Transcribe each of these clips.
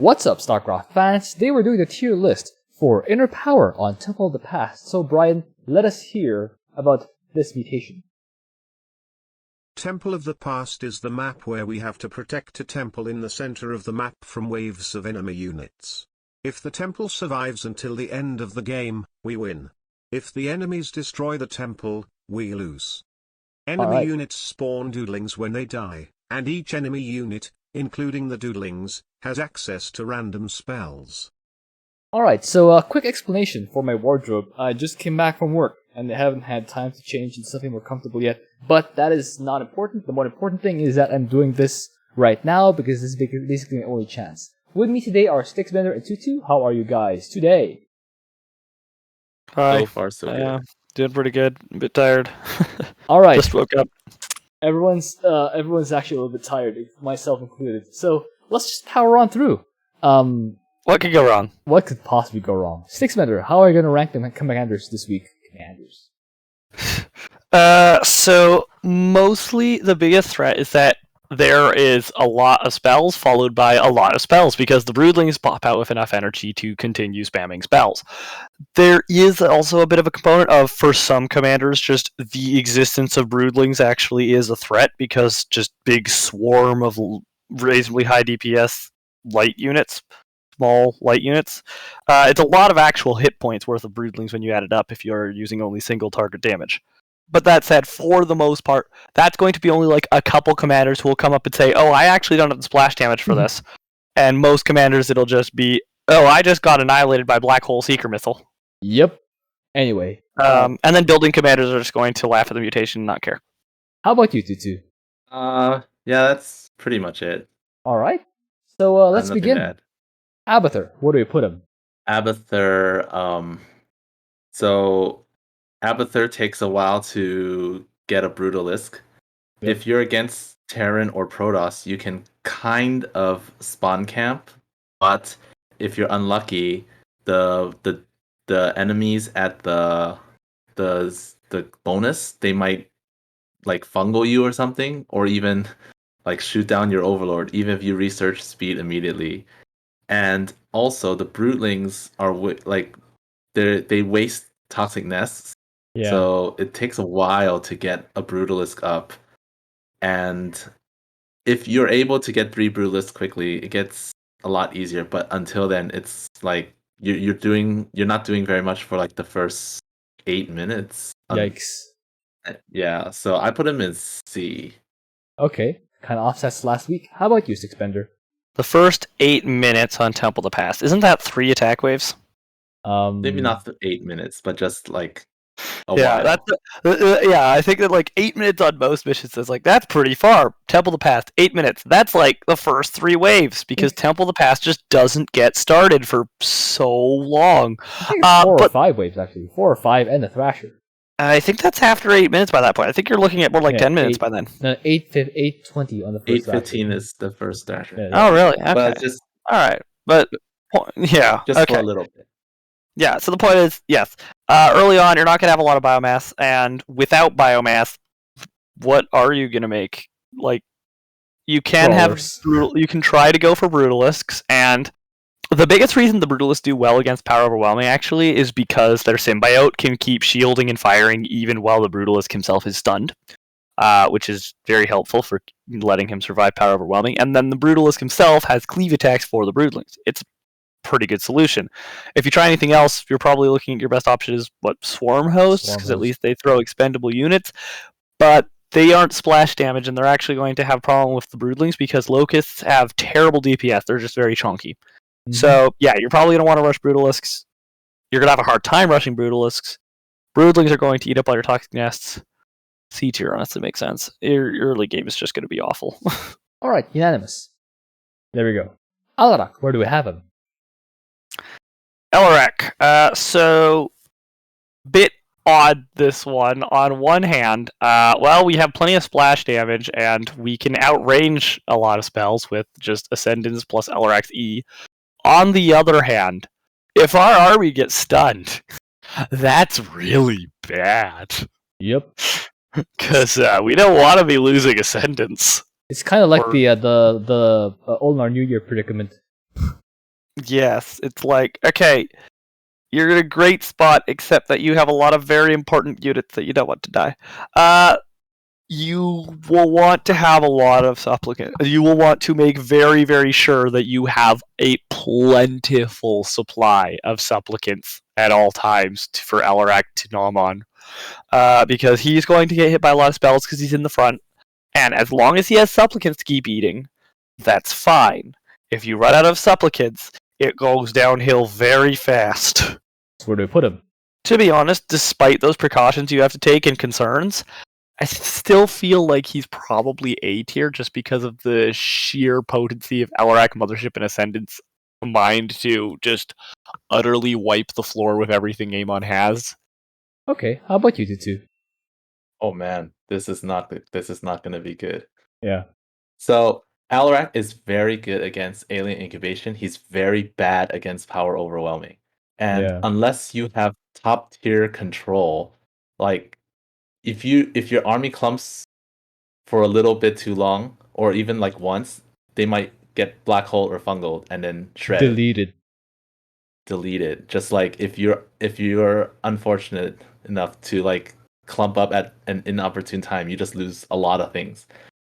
What's up, Starcraft fans? Today we're doing the tier list for Inner Power on Temple of the Past. So Brian, let us hear about this mutation. Temple of the Past is the map where we have to protect a temple in the center of the map from waves of enemy units. If the temple survives until the end of the game, we win. If the enemies destroy the temple, we lose. Enemy units spawn Broodlings when they die, and each enemy unit, including the Broodlings, has access to random spells. Alright, so a quick explanation for my wardrobe. I just came back from work, and I haven't had time to change into something more comfortable yet, but that is not important. The more important thing is that I'm doing this right now, because this is basically my only chance. With me today are Stixbender and Tutu. How are you guys today? Hi. So far, so good. Doing pretty good. A bit tired. Alright. Just woke up. Everyone's actually a little bit tired, myself included. So let's just power on through. What could go wrong? What could possibly go wrong? Stixbender, how are you going to rank the commanders this week? So mostly the biggest threat is that there is a lot of spells followed by a lot of spells because the Broodlings pop out with enough energy to continue spamming spells. There is also a bit of a component of, for some commanders, just the existence of Broodlings actually is a threat because just big swarm of reasonably high DPS light units, small light units. It's a lot of actual hit points worth of Broodlings when you add it up if you're using only single target damage. But that said, for the most part, that's going to be only like a couple commanders who will come up and say, oh, I actually don't have the splash damage for this. And most commanders, it'll just be, oh, I just got annihilated by Black Hole Seeker Missile. Yep. Anyway. And then building commanders are just going to laugh at the mutation and not care. How about you, Tutu? Yeah, that's pretty much it. Alright. So let's begin. Abathur, where do we put him? Abathur, so Abathur takes a while to get a Brutalisk. Yep. If you're against Terran or Protoss, you can kind of spawn camp, but if you're unlucky, the enemies at the bonus, they might like fungal you or something, or even like shoot down your overlord, even if you research speed immediately. And also the Broodlings are they waste toxic nests. Yeah. So it takes a while to get a Brutalisk up. And if you're able to get 3 Brutalisks quickly, it gets a lot easier. But until then, it's like you're not doing very much for like the first 8 minutes. Yikes. Yeah, so I put him in C. Okay, kind of offsets last week. How about you, Stixbender? The first 8 minutes on Temple of the Past, isn't that 3 attack waves? Maybe not 8 minutes, but just like a while. Yeah, I think that like 8 minutes on most missions is like, that's pretty far. Temple of the Past, 8 minutes. That's like the first 3 waves because Temple of the Past just doesn't get started for so long. I think it's 4 or 5 waves actually. 4 or 5 and the Thrasher. I think that's after 8 minits by that point. I think you're looking at more like 10 minutes by then. No, 8:20 on the first. 8:15 is the first Thrasher. Yeah. Oh, really? Okay. But just all right, but yeah, just okay. For a little bit. Yeah. So the point is, yes, early on you're not gonna have a lot of biomass, and without biomass, what are you gonna make? Like, you can you can try to go for Brutalisks, and the biggest reason the Brutalists do well against Power Overwhelming, actually, is because their Symbiote can keep shielding and firing even while the Brutalisk himself is stunned, which is very helpful for letting him survive Power Overwhelming. And then the Brutalisk himself has cleave attacks for the Broodlings. It's a pretty good solution. If you try anything else, you're probably looking at your best option is, Swarm Hosts, because at least they throw expendable units. But they aren't splash damage, and they're actually going to have a problem with the Broodlings because Locusts have terrible DPS. They're just very chunky. So, yeah, you're probably going to want to rush Brutalisks. You're going to have a hard time rushing Brutalisks. Broodlings are going to eat up all your toxic nests. C tier honestly makes sense. Your early game is just going to be awful. Alright, unanimous. There we go. Alarak, where do we have him? Alarak. So, bit odd this one. On one hand, we have plenty of splash damage, and we can outrange a lot of spells with just Ascendance plus Alarak's E. On the other hand, if our army gets stunned, that's really bad. Yep. Because we don't want to be losing Ascendance. It's kind of like the Olnar New Year predicament. Yes, it's like, okay, you're in a great spot, except that you have a lot of very important units that you don't want to die. You will want to have a lot of supplicants. You will want to make very, very sure that you have a plentiful supply of supplicants at all times for Alarak to nom on. Because he's going to get hit by a lot of spells because he's in the front. And as long as he has supplicants to keep eating, that's fine. If you run out of supplicants, it goes downhill very fast. So where do we put him? To be honest, despite those precautions you have to take and concerns, I still feel like he's probably A tier just because of the sheer potency of Alarak Mothership and Ascendance combined to just utterly wipe the floor with everything Amon has. Okay, how about you two? Oh man, this is not going to be good. Yeah. So Alarak is very good against Alien Incubation. He's very bad against Power Overwhelming. And unless you have top tier control, like if your army clumps for a little bit too long, or even like once, they might get black hole or fungal and then shredded. Deleted. Just like if you're unfortunate enough to like clump up at an inopportune time, you just lose a lot of things.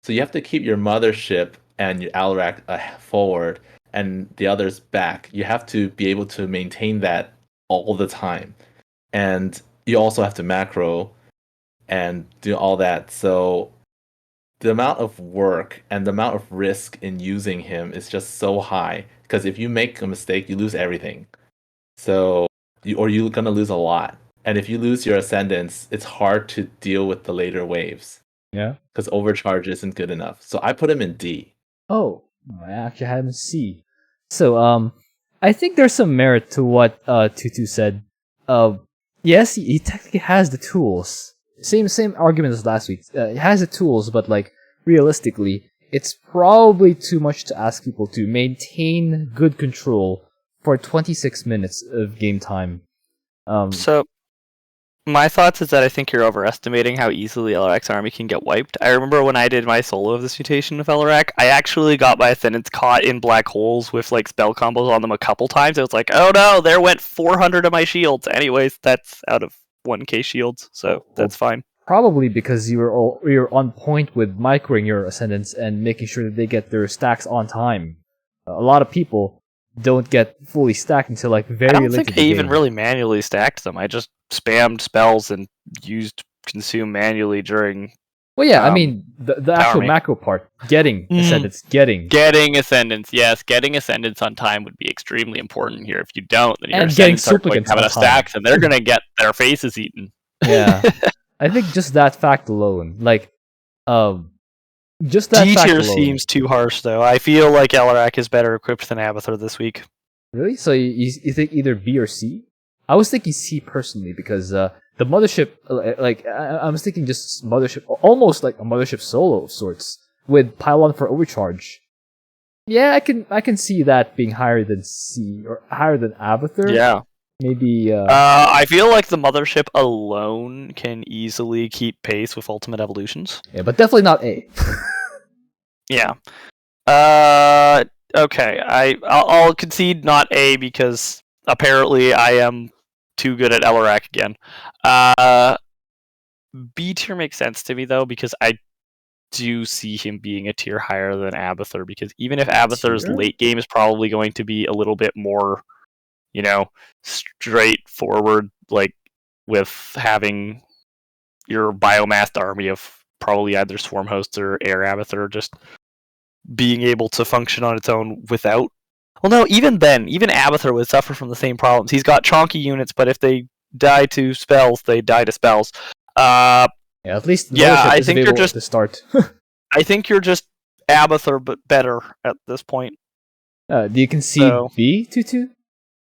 So you have to keep your mothership and your Alarak forward and the others back. You have to be able to maintain that all the time. And you also have to macro and do all that. So the amount of work and the amount of risk in using him is just so high. Because if you make a mistake, you lose everything. So you're gonna lose a lot. And if you lose your Ascendants, it's hard to deal with the later waves. Yeah. Because overcharge isn't good enough. So I put him in D. Oh, I actually had him in C. So, I think there's some merit to what Tutu said. Yes, he technically has the tools. Same argument as last week. He has the tools, but like realistically, it's probably too much to ask people to maintain good control for 26 minutes of game time. So, my thoughts is that I think you're overestimating how easily Alarak's army can get wiped. I remember when I did my solo of this mutation with Alarak, I actually got my Ascendants caught in black holes with like spell combos on them a couple times. It was like, oh no, there went 400 of my shields. Anyways, that's out of 1k shields, so that's fine. Probably because you're on point with microing your Ascendants and making sure that they get their stacks on time. A lot of people don't get fully stacked until like very late. I don't think I even really manually stacked them. I just spammed spells and used consume manually during. Well, yeah, I mean the actual macro part, getting Ascendants, getting Ascendants. Yes, getting Ascendants on time would be extremely important here. If you don't, then your and getting Ascendants are like having a stacks, and they're gonna get their faces eaten. Yeah, I think just that fact alone, like, just that D fact tier alone. seems too harsh, though. I feel like Alarak is better equipped than Abathur this week. Really? So you think either B or C? I was thinking C personally because the mothership, like I was thinking just mothership, almost like a mothership solo of sorts with pylon for overcharge. Yeah, I can see that being higher than C or higher than Abathur. Yeah. Maybe. I feel like the mothership alone can easily keep pace with Ultimate Evolutions. Yeah, but definitely not A. Yeah. Okay. I'll concede not A because apparently I am too good at Alarak again. B tier makes sense to me though because I do see him being a tier higher than Abathur because even if Abathur's late game is probably going to be a little bit more, straightforward, like with having your biomassed army of probably either Swarm Hosts or Air Abathur just being able to function on its own without. Well, no, even then, even Abathur would suffer from the same problems. He's got chonky units, but if they die to spells, they die to spells. Yeah, at least I think you're just to start. I think you're just Abathur, but better at this point. Do you concede B to?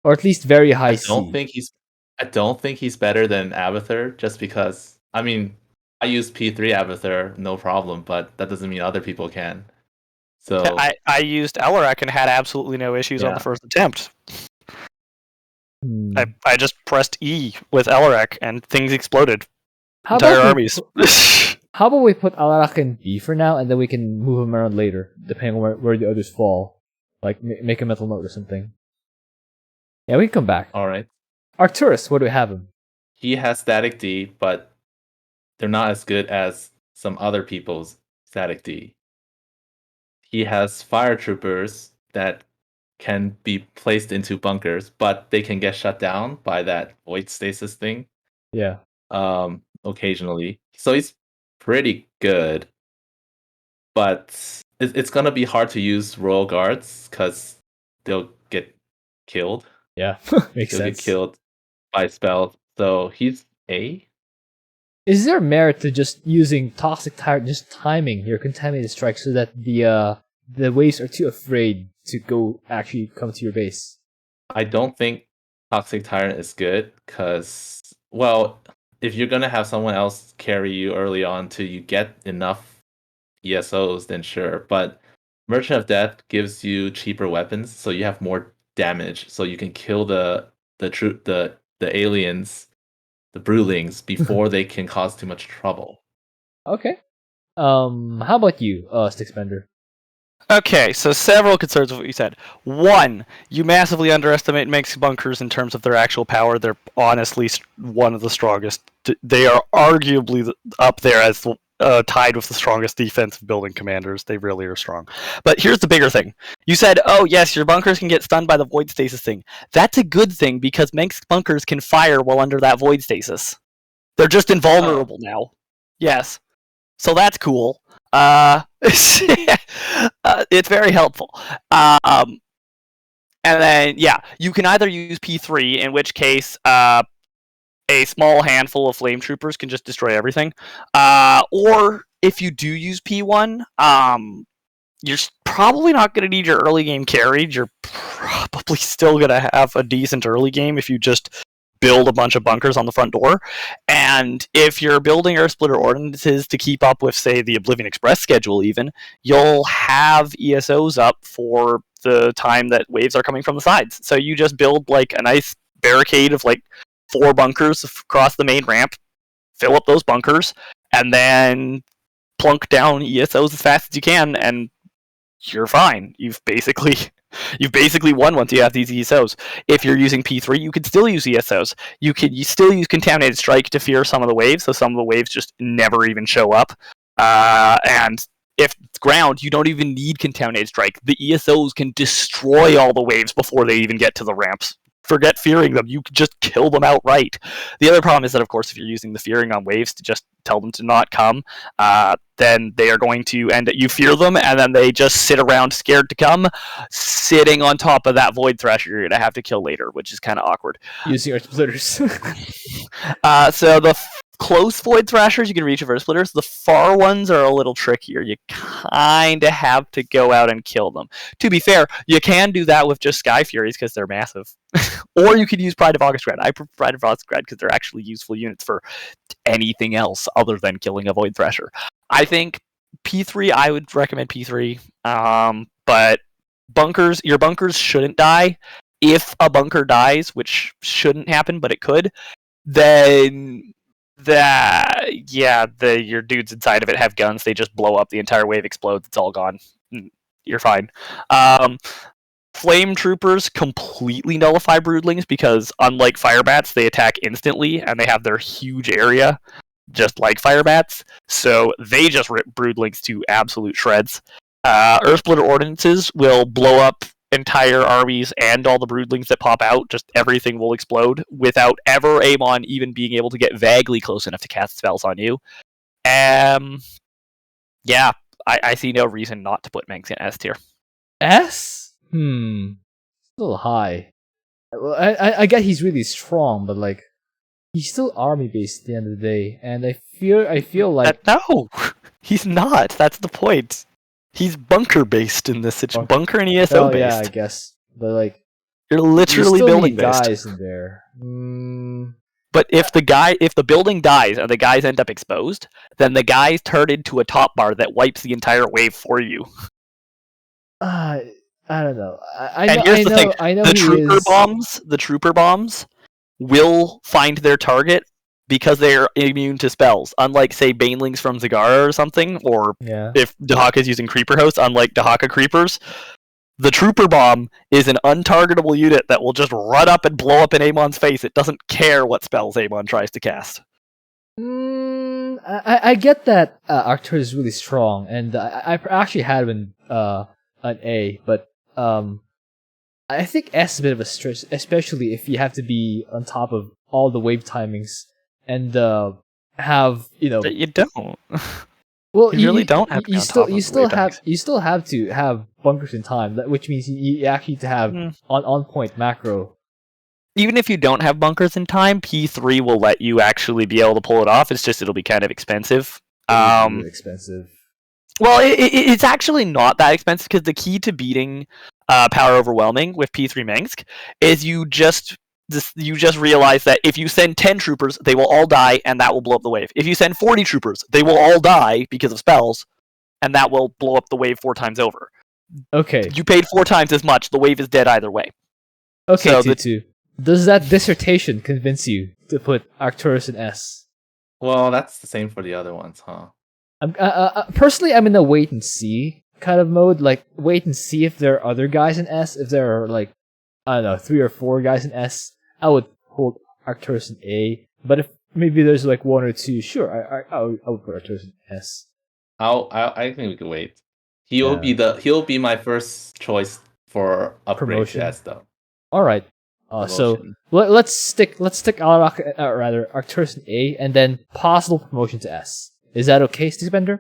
Or at least very high C? I don't think he's better than Abathur, just because I use P3 Abathur, no problem, but that doesn't mean other people can. So I used Alarak and had absolutely no issues on the first attempt. I just pressed E with Alarak and things exploded. Entire armies. How about we put Alarak in B for now, and then we can move him around later, depending on where the others fall. Like make a mental note or something. Yeah, we can come back. All right. Arcturus, what do we have him? He has static D, but they're not as good as some other people's static D. He has fire troopers that can be placed into bunkers, but they can get shut down by that void stasis thing. Yeah. Occasionally. So he's pretty good. But it's gonna be hard to use Royal Guards because they'll get killed. Yeah, makes They'll sense. get killed by spells. So he's A. Is there merit to just using Toxic Tyrant, just timing your Contaminated Strike so that the waves are too afraid to actually come to your base? I don't think Toxic Tyrant is good because, well, if you're gonna have someone else carry you early on till you get enough ESOs, then sure. But Merchant of Death gives you cheaper weapons, so you have more damage, so you can kill the aliens, the Broodlings, before they can cause too much trouble. Okay. How about you, Stickspender? Okay, so several concerns of what you said. One, you massively underestimate Mengsk bunkers in terms of their actual power. They're honestly one of the strongest. They are arguably up there as tied with the strongest defensive building commanders. They really are strong. But here's the bigger thing. You said, oh yes, your bunkers can get stunned by the void stasis thing. That's a good thing because Mengsk bunkers can fire while under that void stasis. They're just invulnerable now. Yes. So that's cool. It's very helpful. And then, yeah, you can either use P3, in which case a small handful of flame troopers can just destroy everything. Or if you do use P1, you're probably not going to need your early game carried. You're probably still going to have a decent early game if you just build a bunch of bunkers on the front door. And if you're building Earth Splitter ordinances to keep up with, say, the Oblivion Express schedule even, you'll have ESOs up for the time that waves are coming from the sides. So you just build like a nice barricade of like 4 bunkers across the main ramp, fill up those bunkers, and then plunk down ESOs as fast as you can, and you're fine. You've basically won once you have these ESOs. If you're using P3, you could still use ESOs. You still use Contaminated Strike to fear some of the waves, so some of the waves just never even show up. And if it's ground, you don't even need Contaminated Strike. The ESOs can destroy all the waves before they even get to the ramps. Forget fearing them. You can just kill them outright. The other problem is that, of course, if you're using the fearing on waves to just tell them to not come, then they are going to end up, you fear them, and then they just sit around scared to come, sitting on top of that Void Thrasher you're going to have to kill later, which is kind of awkward. Using Earth Splitters. So the close Void Thrashers, you can reach with Earth Splitters. The far ones are a little trickier. You kind of have to go out and kill them. To be fair, you can do that with just Sky Furies because they're massive. Or you could use Pride of August I prefer Pride of August because they're actually useful units for anything else other than killing a Void Thrasher. I think P3, I would recommend P3. But your bunkers shouldn't die. If a bunker dies, which shouldn't happen, but it could, then your dudes inside of it have guns. They just blow up. The entire wave explodes. It's all gone. You're fine. Flame troopers completely nullify broodlings because, unlike firebats, they attack instantly and they have their huge area, just like firebats. So they just rip broodlings to absolute shreds. Earth Splitter ordinances will blow up entire armies and all the broodlings that pop out. Just everything will explode without ever Amon even being able to get vaguely close enough to cast spells on you. Yeah, I see no reason not to put Mengsk in S tier. S? A little high. Well, I get he's really strong, but like he's still army based at the end of the day, and I feel like no, he's not. That's the point. He's bunker based in this situation. Bunker and ESO based. Yeah, I guess, but like you're literally building based. Guys in there. But if the building dies and the guys end up exposed, then the guys turn into a top bar that wipes the entire wave for you. I don't know. The trooper bombs will find their target because they're immune to spells. Unlike, say, Banelings from Zagara or something, or if Dehaka is using creeper hosts, unlike Dehaka creepers, The Trooper Bomb is an untargetable unit that will just run up and blow up in Amon's face. It doesn't care what spells Amon tries to cast. I get that Arcturus is really strong, and I actually had him in an A, but I think S is a bit of a stretch, especially if you have to be on top of all the wave timings and have But you don't. Well, you really don't have to. You still have to have bunkers in time, which means you actually need to have on point macro. Even if you don't have bunkers in time, P3 will let you actually be able to pull it off. It's just it'll be kind of expensive. Really expensive. Well, it's actually not that expensive because the key to beating Power Overwhelming with P3 Mengsk is you just realize that if you send 10 troopers, they will all die, and that will blow up the wave. If you send 40 troopers, they will all die because of spells, and that will blow up the wave 4 times over. Okay. You paid 4 times as much, the wave is dead either way. Okay, So Tutu. Does that dissertation convince you to put Arcturus in S? Well, that's the same for the other ones, huh? Personally, I'm in a wait and see kind of mode. Like, wait and see if there are other guys in S. If there are, like, I don't know, 3 or 4 guys in S, I would hold Arcturus in A. But if maybe there's like 1 or 2, sure, I would put Arcturus in S. I think we could wait. He'll be my first choice for upgrade Promotion. to S though. All right. So Promotion. let's stick Alarak, rather Arcturus in A, and then possible promotion to S. Is that okay, Stukov?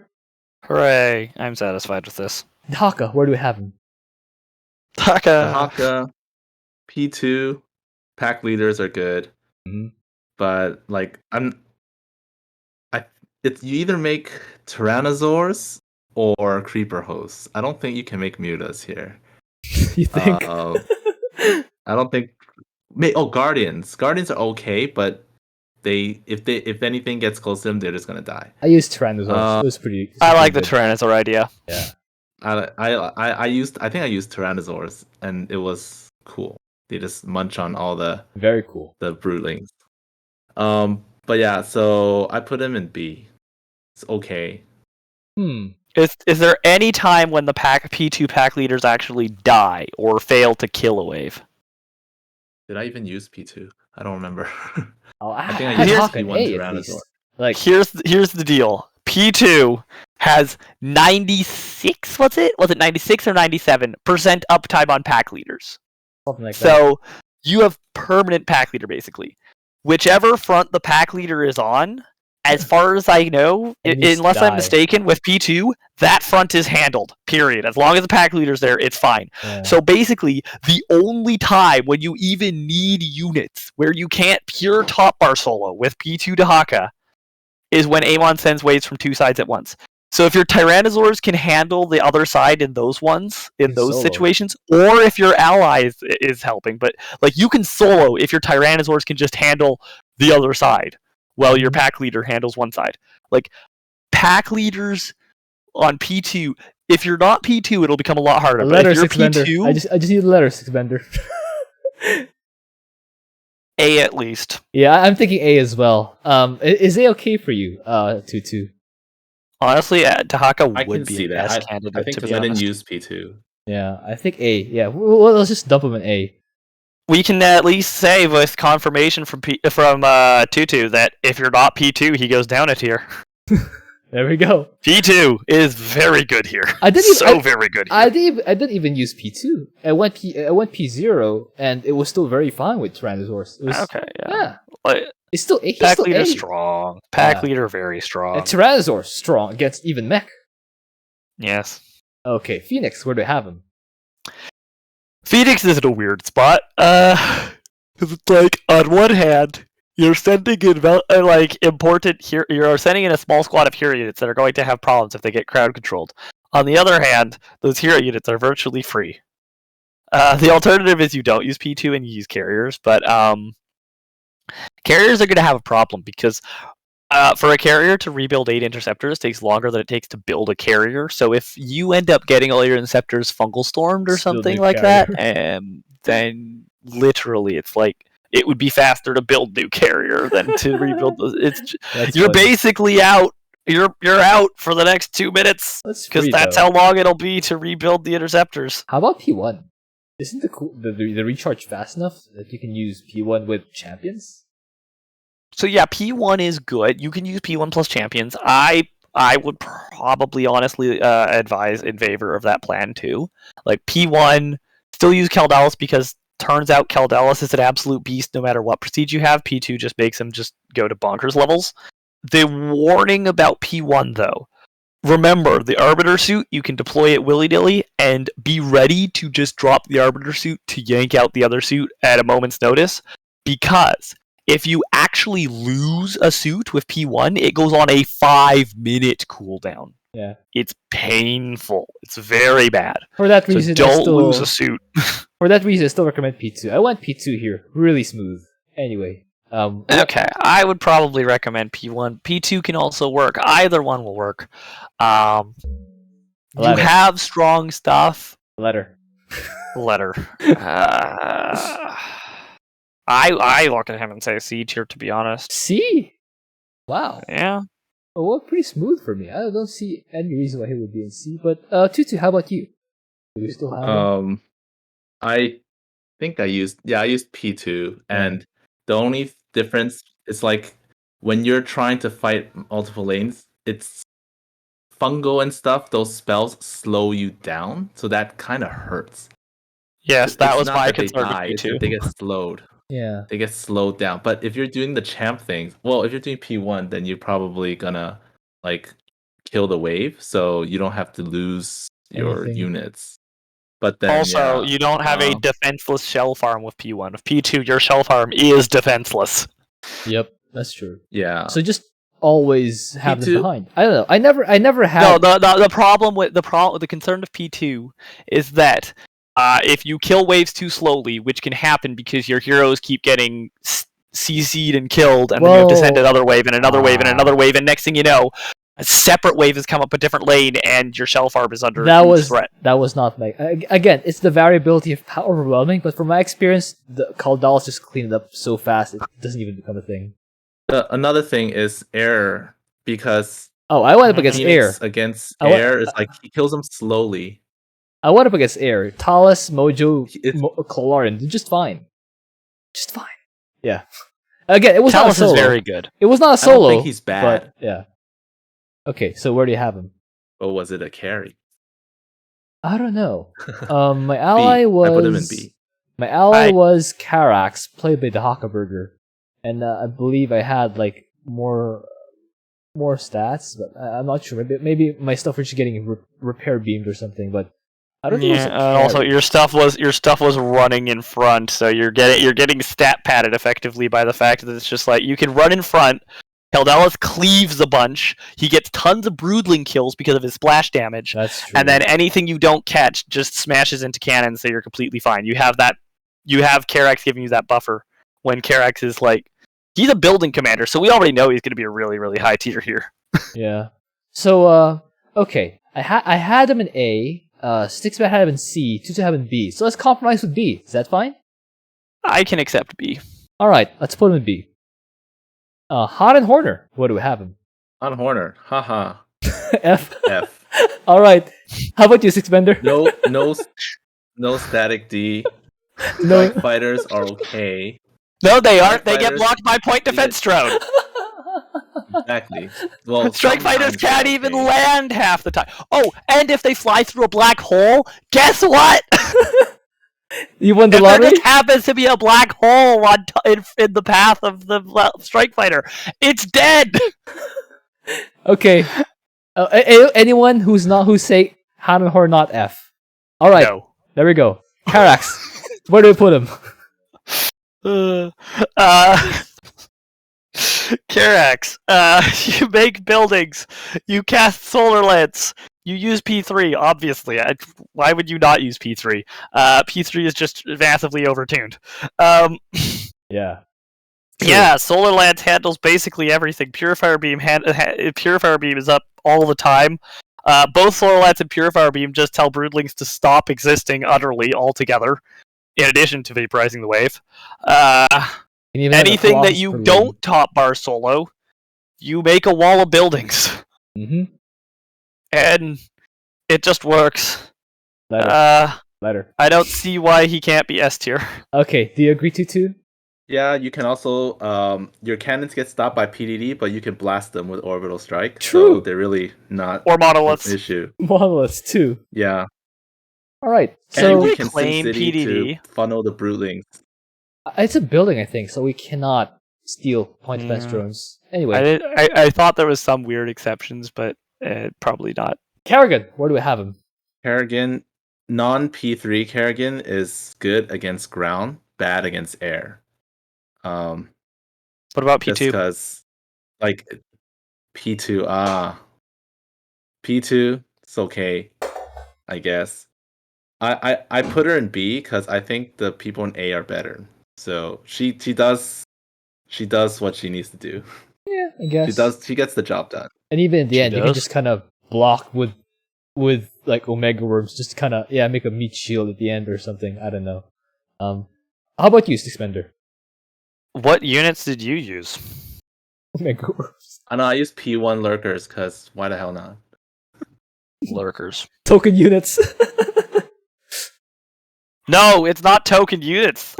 Hooray! I'm satisfied with this. Dehaka, where do we have him? Dehaka, P2, pack leaders are good, but like you either make Tyrannosaurs or Creeper hosts. I don't think you can make Mutas here. You think? I don't think. Guardians. Guardians are okay, but if anything gets close to them, they're just gonna die. I used Tyrannosaurus. It was pretty. I like the good. Tyrannosaur idea. Yeah. I used Tyrannosaurs, and it was cool. They just munch on all the Very cool. the Broodlings. But yeah, so I put him in B. It's okay. Is there any time when the P2 pack leaders actually die or fail to kill a wave? Did I even use P2? I don't remember. I think I had used Hawk in P1 A at Tyrannosaur. least. Like, Here's the deal. P2 has 96. Was it 96 or 97% uptime on pack leaders? something like that. So you have permanent pack leader basically. Whichever front the pack leader is on, as far as I know, It needs to unless I'm die. mistaken, with P2, that front is handled. Period. As long as the pack leader's there, it's fine. Yeah. So basically, the only time when you even need units where you can't pure top bar solo with P2 Dehaka is when Amon sends waves from 2 sides at once. So if your Tyrannosaurs can handle the other side in those Solo. situations, or if your ally is helping, but like you can solo if your Tyrannosaurs can just handle the other side while your pack leader handles one side. Like pack leaders on P2, if you're not P2, it'll become a lot harder. A But letter if you're 6 bender. P2, I just need a letter 6 bender. A at least. Yeah, I'm thinking A as well. Is A okay for you, Tutu? Honestly, Dehaka I would can be see a that. best candidate I think to because be I didn't honest. use P2. Yeah, I think A. Yeah, well, let's just dump him in A. We can at least say with confirmation from Tutu that if you're not P2, he goes down a tier. There we go. P2 is very good here. Very good here. I didn't even use P2. I went P0, and it was still very fine with Tyrannosaurus. It was, Okay, yeah. yeah. Like, It's still he's pack still leader A. strong. Pack Yeah. leader very strong. And Tyrannosaurus strong against even mech. Yes. Okay, Fenix, where do I have him? Phoenix is in a weird spot. 'Cause it's like on one hand, you're sending in you're sending in a small squad of hero units that are going to have problems if they get crowd controlled. On the other hand, those hero units are virtually free. The alternative is you don't use P2 and you use carriers, but carriers are going to have a problem because for a carrier to rebuild 8 interceptors takes longer than it takes to build a carrier. So if you end up getting all your interceptors fungal stormed or Still something new like carrier. that, then literally it's like it would be faster to build new carrier than to rebuild those. That's You're funny. basically out you're out for the next 2 minutes. Because that's how long it'll be to rebuild the interceptors. How about P1? Isn't the recharge fast enough that you can use P1 with champions? So yeah, P1 is good. You can use P1 plus champions. I would probably honestly advise in favor of that plan too. Like P1, still use Caldalis because turns out Caldalis is an absolute beast no matter what prestige you have. P2 just makes him just go to bonkers levels. The warning about P1 though. Remember, the Arbiter suit, you can deploy it willy-nilly and be ready to just drop the Arbiter suit to yank out the other suit at a moment's notice. Because if you actually lose a suit with P1, it goes on a 5-minute cooldown. Yeah. It's painful. It's very bad. For that reason, so don't lose a suit. For that reason, I still recommend P2. I went P2 here. Really smooth. Anyway. Okay, I would probably recommend P1. P2 can also work. Either one will work. You have strong stuff. Letter. I look at him and say C tier, to be honest. C? Wow. Yeah. Oh, well, pretty smooth for me. I don't see any reason why he would be in C. But Tutu, how about you? Do we still have him? I think I used P2, and the only difference is like when you're trying to fight multiple lanes, it's fungal and stuff. Those spells slow you down, so that kind of hurts. Yes, that was my concern with P2. They get slowed. Yeah, they get slowed down. But if you're doing the champ things, well, if you're doing P1, then you're probably gonna like kill the wave, so you don't have to lose your units. But then also, you don't have a defenseless shell farm with P1. With P2, your shell farm is defenseless. Yep, that's true. Yeah. So just always have them behind. I don't know. I never had. No, the concern of P2 is that if you kill waves too slowly, which can happen because your heroes keep getting CC'd and killed, and then you have to send another wave and another wave and another wave, and next thing you know, a separate wave has come up a different lane, and your shell farm is under threat. That was not my... Again, it's the variability of how overwhelming, but from my experience, the Caldalis just cleaned it up so fast, it doesn't even become a thing. Another thing is air, because... Oh, I went up against air. Against air, it's like he kills them slowly. I went up against air. Talus, Mojo, Kolarin, they're just fine. Just fine. Yeah. Again, it was Talus not a solo. Is very good. It was not a solo. I don't think he's bad. But, yeah. Okay, so where do you have him? Or was it a carry? I don't know. My ally was... I put him in B. My ally was Karax, played by Dehaka Burger. And I believe I had like more stats, but I'm not sure. Maybe my stuff was just getting repair beamed or something, but I don't think it was a carry. Also, your stuff was running in front, so you're getting stat padded effectively by the fact that it's just like you can run in front. Caldalis cleaves a bunch. He gets tons of Broodling kills because of his splash damage. That's true. And then anything you don't catch just smashes into cannons, so you're completely fine. You have Karax giving you that buffer when Karax is like, he's a building commander, so we already know he's going to be a really, really high tier here. Yeah. So, okay. I had him in A. Sticksbat had him in C. Tutu had him in B. So let's compromise with B. Is that fine? I can accept B. Alright, let's put him in B. Hot and Horner. What do we have him? On Horner. Haha. F. F. Alright. How about you, Sixbender? No static D. No. Strike fighters are okay. No, they aren't. They get blocked by point defense drone. Exactly. Well, strike fighters can't even land half the time. Oh, and if they fly through a black hole, guess what? You won the lottery? There just happens to be a black hole in the path of the strike fighter. It's dead. Okay. Anyone who's say Hanan Hor not F. All right. No. There we go. Karax. Where do we put him? Karax. You make buildings. You cast solar lance. You use P3, obviously. Why would you not use P3? P3 is just massively overtuned. Yeah. Yeah, Solar Lance handles basically everything. Purifier Beam is up all the time. Both Solar Lance and Purifier Beam just tell Broodlings to stop existing utterly altogether, in addition to vaporizing the wave. Anything that you don't top bar solo, you make a wall of buildings. Mm-hmm. And it just works. Letter. I don't see why he can't be S tier. Okay, do you agree to 2? Yeah, you can also your cannons get stopped by PDD, but you can blast them with orbital strike. True. So they're really not Or an monoliths. issue. Monoliths 2. Yeah. All right. And So you can claim SimCity PDD. to funnel the Broodlings. it's a building, I think, so we cannot steal point defense Yeah. drones. Anyway, I thought there was some weird exceptions, but probably not. Kerrigan, where do we have him? Kerrigan, non-P3 Kerrigan is good against ground, bad against air. What about Just P2? because, like, P2, P2, it's okay, I guess. I put her in B because I think the people in A are better. So she does what she needs to do. Yeah, I guess. She gets the job done. And even in the She end, you can does? just kind of block with like Omega Worms, just kind of make a meat shield at the end or something. I don't know. How about you, Sixbender? What units did you use? Omega Worms. I know I use P1 lurkers because why the hell not? Lurkers. Token units. No, it's not token units.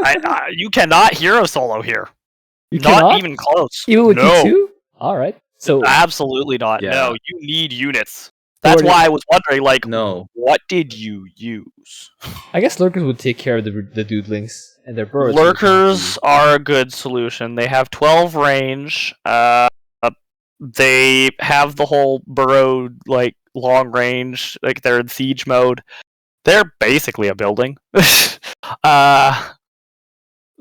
You cannot hero solo here. You Not cannot? even close. Even with No. P2? Alright. So Absolutely not. Yeah. No, you need units. That's why I was wondering, like, No. what did you use? I guess lurkers would take care of the Doodlings and their birds. Lurkers are a good solution. They have 12 range. They have the whole burrow, like, long range. Like, they're in siege mode. They're basically a building.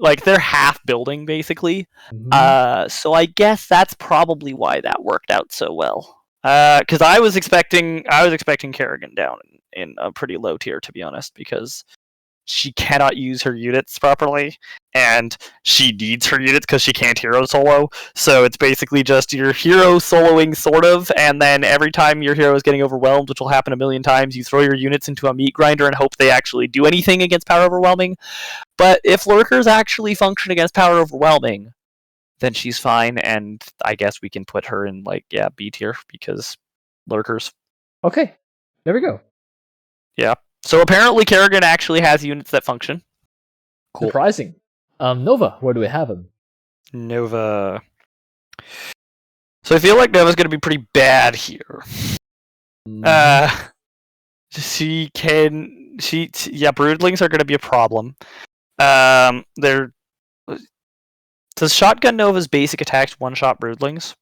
Like, they're half building, basically. Mhm. So I guess that's probably why that worked out so well. Because I was expecting Kerrigan down in a pretty low tier, to be honest, because she cannot use her units properly, and she needs her units because she can't hero solo. So it's basically just your hero soloing, sort of, and then every time your hero is getting overwhelmed, which will happen a million times, you throw your units into a meat grinder and hope they actually do anything against power overwhelming. But if lurkers actually function against power overwhelming, then she's fine, and I guess we can put her in, like, B tier, because lurkers. Okay. There we go. Yeah. So apparently Kerrigan actually has units that function. Cool. Surprising. Nova, where do we have him? Nova. So I feel like Nova's going to be pretty bad here. Broodlings are going to be a problem. Does Shotgun Nova's basic attacks one-shot Broodlings?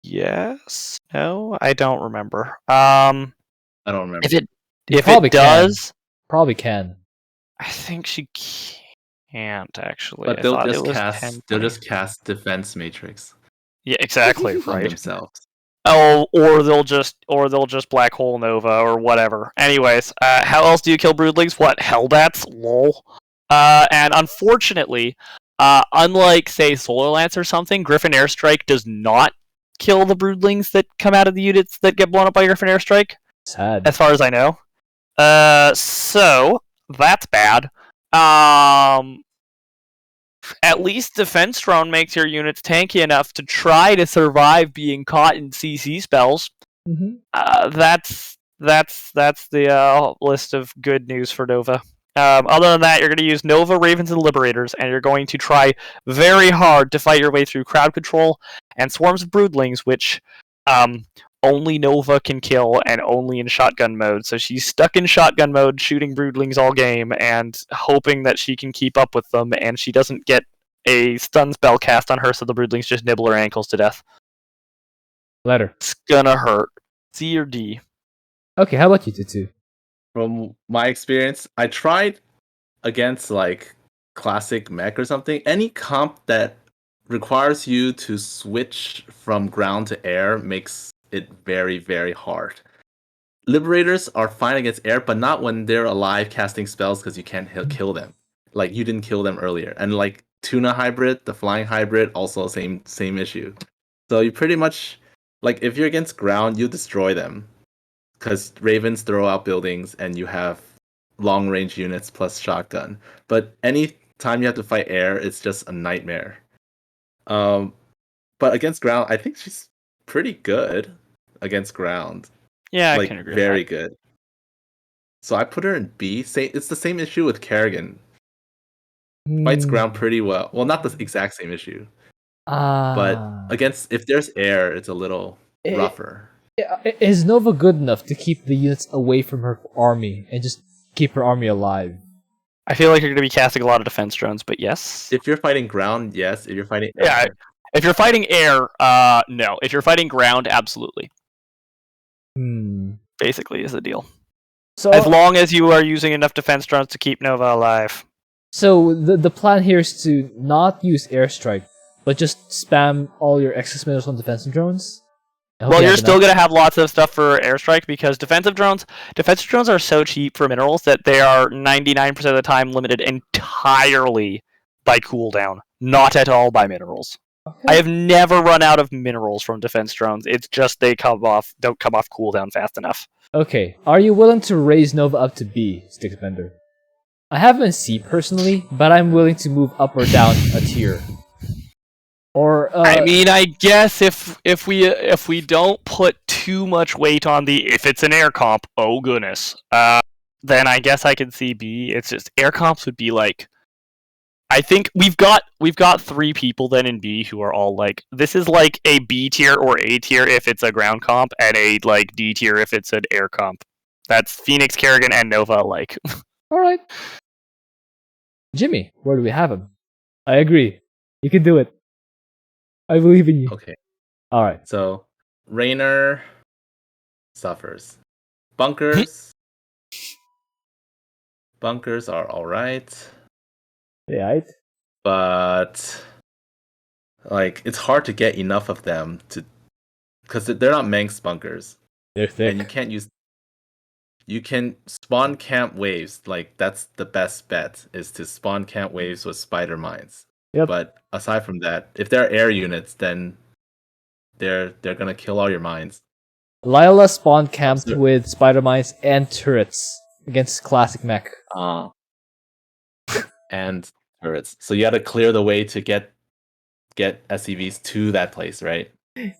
Yes? No? I don't remember. I don't remember. If it does... Probably can. I think she can't, actually. But they'll just cast Defense Matrix. Yeah, exactly, on right. themselves. Oh, or they'll just Black Hole Nova or whatever. Anyways, how else do you kill Broodlings? What, Hellbats? Lol. And unfortunately, unlike, say, Solar Lance or something, Griffin Airstrike does not kill the Broodlings that come out of the units that get blown up by Griffin Airstrike. Sad. As far as I know. So, that's bad. At least Defense Drone makes your units tanky enough to try to survive being caught in CC spells. Mm-hmm. That's the list of good news for Nova. Other than that, you're going to use Nova, Ravens, and Liberators, and you're going to try very hard to fight your way through crowd control and swarms of Broodlings, which only Nova can kill, and only in shotgun mode. So she's stuck in shotgun mode, shooting Broodlings all game, and hoping that she can keep up with them, and she doesn't get a stun spell cast on her, so the Broodlings just nibble her ankles to death. Letter. It's gonna hurt. C or D? Okay, how about you, Tutu? From my experience, I tried against, like, classic mech or something. Any comp that requires you to switch from ground to air makes it very, very hard. Liberators are fine against air, but not when they're alive casting spells because you can't kill them. Like, you didn't kill them earlier. And, like, Tuna Hybrid, the Flying Hybrid, also same issue. So you pretty much, like, if you're against ground, you destroy them. Because Ravens throw out buildings and you have long range units plus shotgun. But any time you have to fight air, it's just a nightmare. But against ground, I think she's pretty good. against ground. Yeah, I like can agree. very with that. good. So I put her in B. It's the same issue with Kerrigan. Fights ground pretty well. Well, not the exact same issue, but against if there's air, it's a little rougher. Is Nova good enough to keep the units away from her army and just keep her army alive? I feel like you're going to be casting a lot of defense drones, but yes. If you're fighting ground, yes. If you're fighting air, Yeah, if you're fighting air, no. If you're fighting ground, absolutely. Basically, is the deal. So as long as you are using enough defense drones to keep Nova alive. So the plan here is to not use airstrike, but just spam all your excess minerals on defensive drones. Well, you're still going to have lots of stuff for airstrike because defensive drones are so cheap for minerals that they are 99% of the time limited entirely by cooldown, not at all by minerals. Okay. I have never run out of minerals from defense drones. It's just they don't come off cooldown fast enough. Okay, are you willing to raise Nova up to B, Stickbender? I have in C personally, but I'm willing to move up or down a tier. Or I mean, I guess if we don't put too much weight on if it's an air comp, oh goodness, then I guess I can see B. It's just air comps would be like, I think we've got 3 people then in B who are all like, this is like a B tier or A tier if it's a ground comp, and a like D tier if it's an air comp. That's Fenix, Kerrigan, and Nova alike. All right, Jimmy, where do we have him? I agree. You can do it. I believe in you. Okay. All right. So, Raynor suffers. Bunkers. Bunkers are all right. Yeah, right. But like, it's hard to get enough of them because they're not Manx bunkers. They're thick. And you can't use. You can spawn camp waves. Like, that's the best bet, is to spawn camp waves with spider mines. Yep. But aside from that, if they're air units, then they're gonna kill all your mines. Lila spawned camped with spider mines and turrets against classic mech. And turrets. So you had to clear the way to get SCVs to that place, right?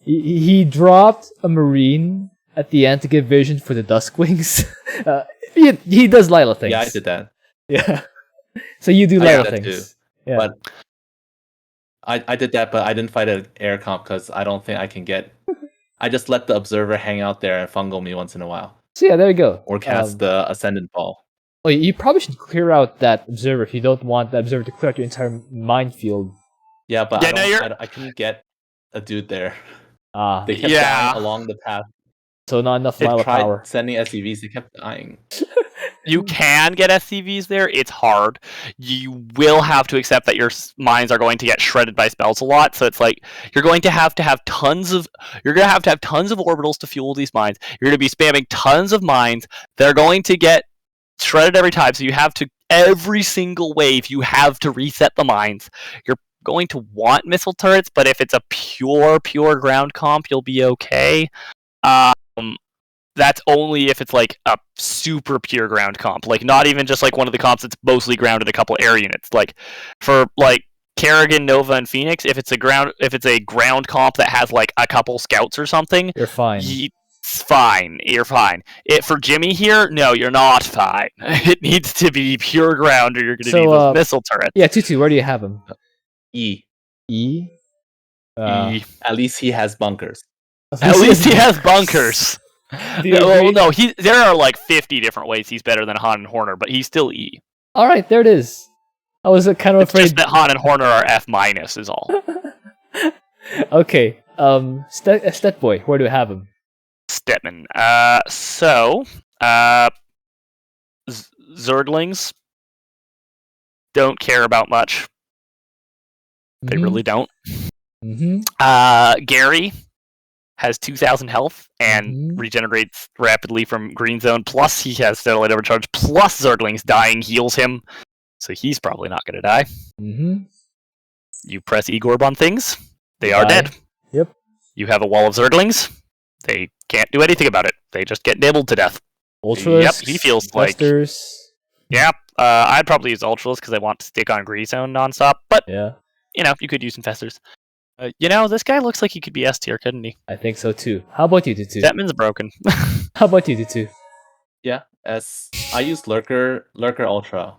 He dropped a marine at the end to get vision for the Duskwings. He does Lila things. Yeah, I did that. Yeah. So you do Lila things. Too. Yeah. But I did that, but I didn't fight an air comp because I don't think I can get. I just let the observer hang out there and fungal me once in a while. So yeah, there you go. Or cast the ascendant ball. Oh, you probably should clear out that observer if you don't want the observer to clear out your entire minefield. Yeah, but I couldn't get a dude there. They kept dying along the path. So not enough Lila power. Sending SCVs, they kept dying. You can get SCVs there. It's hard. You will have to accept that your mines are going to get shredded by spells a lot. So it's like you're going to have tons of orbitals to fuel these mines. You're going to be spamming tons of mines. They're going to get shredded every time. So you have to every single wave. You have to reset the mines. You're going to want missile turrets, but if it's a pure ground comp, you'll be okay. That's only if it's like a super pure ground comp, like not even just like one of the comps that's mostly ground and a couple air units. Like for like Kerrigan, Nova, and Fenix, if it's a ground comp that has like a couple scouts or something, you're fine. You're fine. For Jimmy here, no, you're not fine. It needs to be pure ground, or you're going to need those missile turrets. Yeah, Tutu, where do you have him? E. E. At least he has bunkers. At least he has bunkers. Well, no, there are like 50 different ways he's better than Han and Horner, but he's still E. All right, there it is. I was kind of afraid just that Han and Horner are F- is all. Okay, Stet Boy, where do we have him? Stetmann. Zerglings don't care about much. They really don't. Gary has 2,000 health and regenerates rapidly from green zone. Plus, he has satellite overcharge. Plus, Zerglings dying heals him, so he's probably not going to die. You press E-Gorb on things, they are dead. Yep. You have a wall of Zerglings. They can't do anything about it. They just get nibbled to death. Ultras. Yep, he feels Clusters. Yep. I'd probably use Ultras because I want to stick on green zone nonstop. But yeah, you could use Infestors. This guy looks like he could be S tier, couldn't he? I think so too. How about you, Tutu? Stetmann's broken. How about you, Tutu? Yeah, I use Lurker Ultra,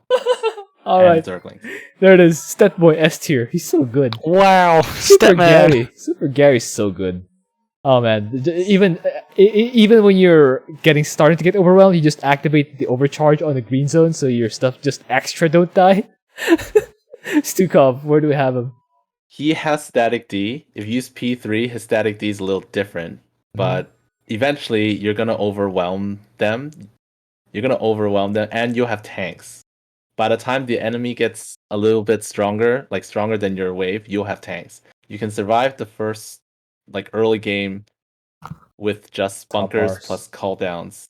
All and right, Zerglings. there it is. Stetboy S tier. He's so good. Wow, Super Stetmann. Gary. Super Gary's so good. Oh man, even when you're starting to get overwhelmed, you just activate the overcharge on the green zone, so your stuff just extra don't die. Stukov, where do we have him? He has static D. If you use P3, his static D is a little different, but eventually you're gonna overwhelm them. And you'll have tanks. By the time the enemy gets a little bit stronger, like stronger than your wave, you'll have tanks. You can survive the first early game with just bunkers plus cooldowns.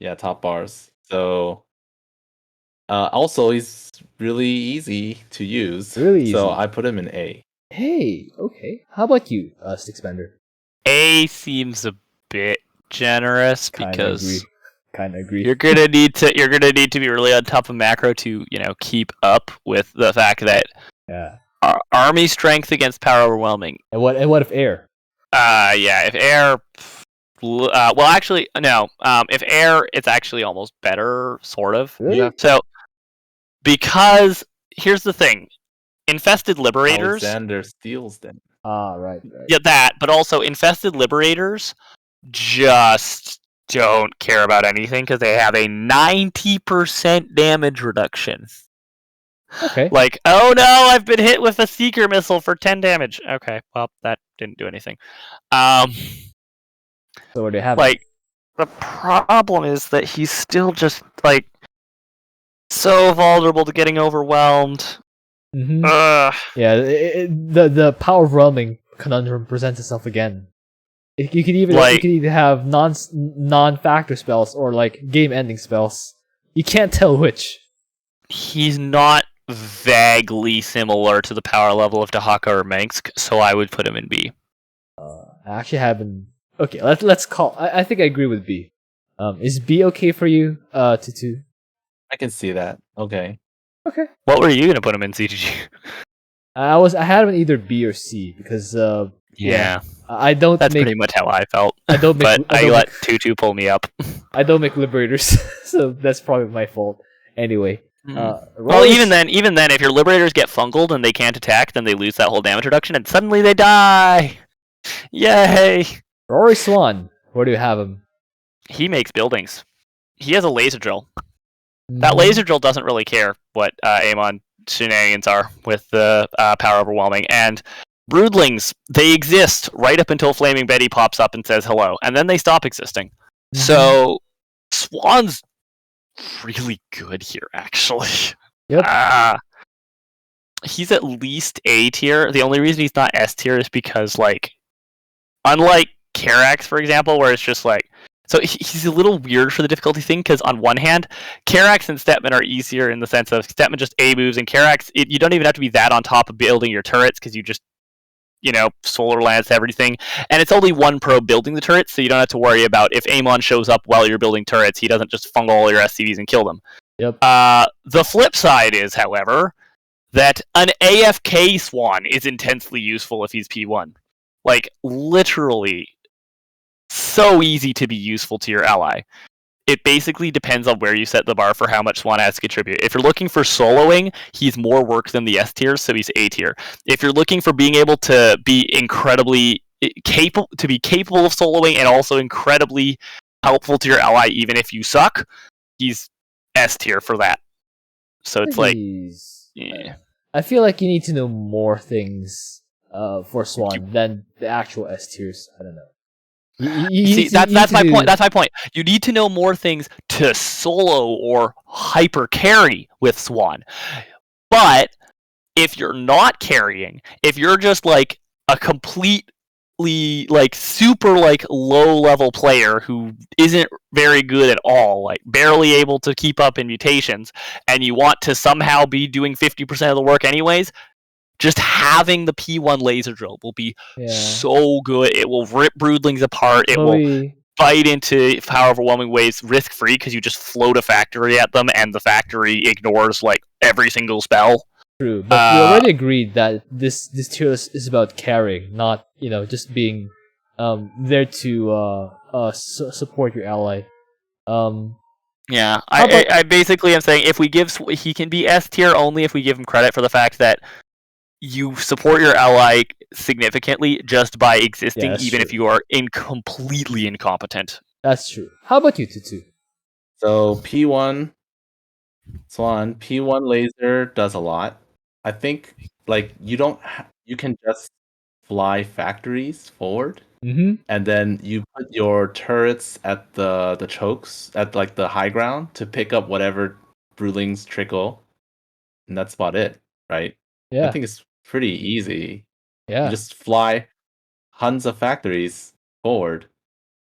Yeah, top bars. So also he's really easy to use. Really easy. So I put him in A. Hey, okay. How about you, Stixbender? A seems a bit generous because Kinda agree. you're gonna need to be really on top of macro to keep up with the fact that army strength against power overwhelming. And what if air? If air. Well, actually, no. If air, it's actually almost better, sort of. Really? Yeah. So, because here's the thing, infested liberators. Alexander steals them. Right. Yeah, that. But also, infested liberators just don't care about anything because they have a 90% damage reduction. Okay. Like, oh no, I've been hit with a seeker missile for 10 damage. Okay, well, that didn't do anything. So where do you have it? The problem is that he's still just so vulnerable to getting overwhelmed. Mm-hmm. Yeah, the power overwhelming conundrum presents itself again. You could either have non-factor spells or game-ending spells. You can't tell which. He's not vaguely similar to the power level of Dehaka or Mengsk, so I would put him in B. I actually haven't. Okay, let's call. I think I agree with B. Is B okay for you, Tutu? I can see that. Okay. Okay. What were you gonna put him in, CGG? I had him in either B or C because yeah. I don't. That's pretty much how I felt. I don't make. I let Tutu pull me up. I don't make liberators, so that's probably my fault. Anyway. Well, even then, if your liberators get fungled and they can't attack, then they lose that whole damage reduction, and suddenly they die. Yay! Rory Swann, where do you have him? He makes buildings. He has a laser drill. That laser drill doesn't really care what Amon shenanigans are with the power overwhelming. And Broodlings, they exist right up until Flaming Betty pops up and says hello, and then they stop existing. So Swann's really good here, actually. Yep. He's at least A tier. The only reason he's not S tier is because, unlike Karax, for example, where it's just so he's a little weird for the difficulty thing, because on one hand, Karax and Stetmann are easier in the sense of Stetmann just A moves, and Karax, you don't even have to be that on top of building your turrets, because you just, solar lance everything. And it's only one pro building the turrets, so you don't have to worry about if Amon shows up while you're building turrets, he doesn't just fungal all your SCVs and kill them. Yep. The flip side is, however, that an AFK Swann is intensely useful if he's P1. Literally, so easy to be useful to your ally. It basically depends on where you set the bar for how much Swann has to contribute. If you're looking for soloing, he's more work than the S tier, so he's A tier. If you're looking for being able to be incredibly capable of soloing and also incredibly helpful to your ally, even if you suck, he's S tier for that. So it's yeah. I feel like you need to know more things for Swann than the actual S tiers. I don't know. That's my point. That's my point. You need to know more things to solo or hyper carry with Swann. But if you're not carrying, if you're just a completely super low level player who isn't very good at all, barely able to keep up in mutations, and you want to somehow be doing 50% of the work anyways, just having the P1 laser drill will be so good. It will rip Broodlings apart. It will fight into power overwhelming waves risk-free because you just float a factory at them and the factory ignores every single spell. True, but we already agreed that this tier list is about carrying, not just being there to support your ally. Yeah, How about- I basically am saying he can be S tier only if we give him credit for the fact that you support your ally significantly just by existing, that's even true. if you are completely incompetent. That's true. How about you, Tutu? So P1 Swann, P1 laser does a lot. I think like you can just fly factories forward, Mm-hmm. and then you put your turrets at the chokes at like the high ground to pick up whatever Broodlings trickle, and that's about it, right? I Yeah. think it's pretty easy. You Yeah. just fly tons of factories forward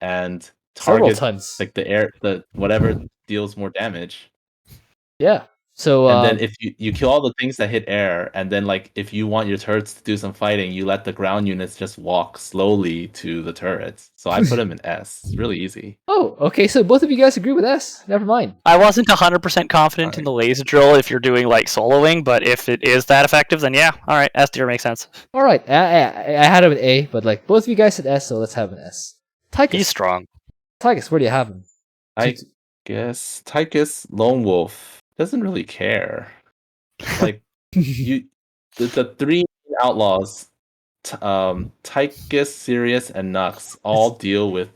and Several target tons. like the whatever deals more damage. Yeah. So And then if you kill all the things that hit air, and then like if you want your turrets to do some fighting, you let the ground units just walk slowly to the turrets. So I put them in S. It's really easy. Oh, okay. So both of you guys agree with S. Never mind. I wasn't 100% confident in the laser drill if you're doing like soloing, but if it is that effective, then yeah, all right, S tier makes sense. All right. I had him at A, but like both of you guys said S, so let's have an S. Tychus. He's strong. Tychus, where do you have him? I guess Tychus Lone Wolf doesn't really care. Like the three outlaws, Tychus, Sirius, and Nux all deal with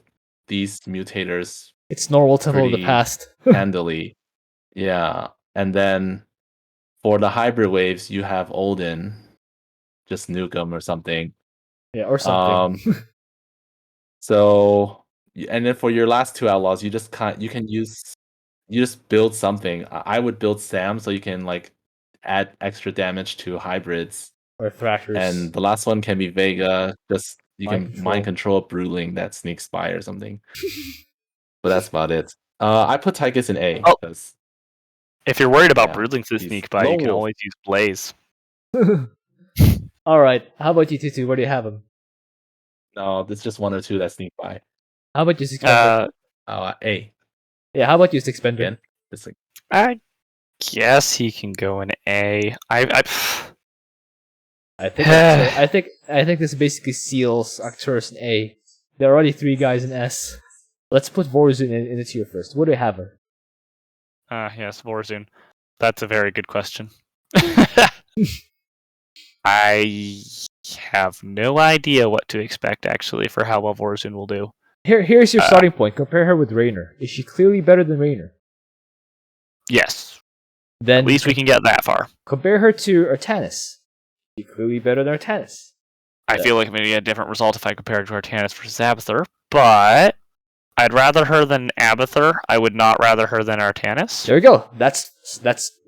these mutators It's normal Temple of the pretty Past. handily. Yeah. And then for the hybrid waves, you have Olden, just nuke them or something. Yeah, or something. So, and then for your last two outlaws, you just build something. I would build Sam so you can like add extra damage to hybrids. Or Thrashers. And the last one can be Vega. Just you Mind can mind control a Broodling that sneaks by or something. But that's about it. I put Tychus in A because if you're worried about Yeah, Broodlings to he's sneak by, you lone can wolf. always use Blaze. All right. How about you, Tutu? Where do you have him? No, there's just one or two that sneak by. How about you, Sixbender? A. Yeah, how about you, Sixbender? Again, it's like I guess he can go in A. I think this basically seals Arcturus in A. There are already 3 guys in S. Let's put Vorazun in the tier first. What do you have her? Yes, Vorazun. That's a very good question. I have no idea what to expect actually for how well Vorazun will do. Here's your starting point. Compare her with Raynor. Is she clearly better than Raynor? Yes. Then At least we can get that far. Compare her to Artanis. Is she clearly better than Artanis? I feel like I'm going to get a different result if I compare it to Artanis versus Abathur, but I'd rather her than Abathur. I would not rather her than Artanis. There we go. That's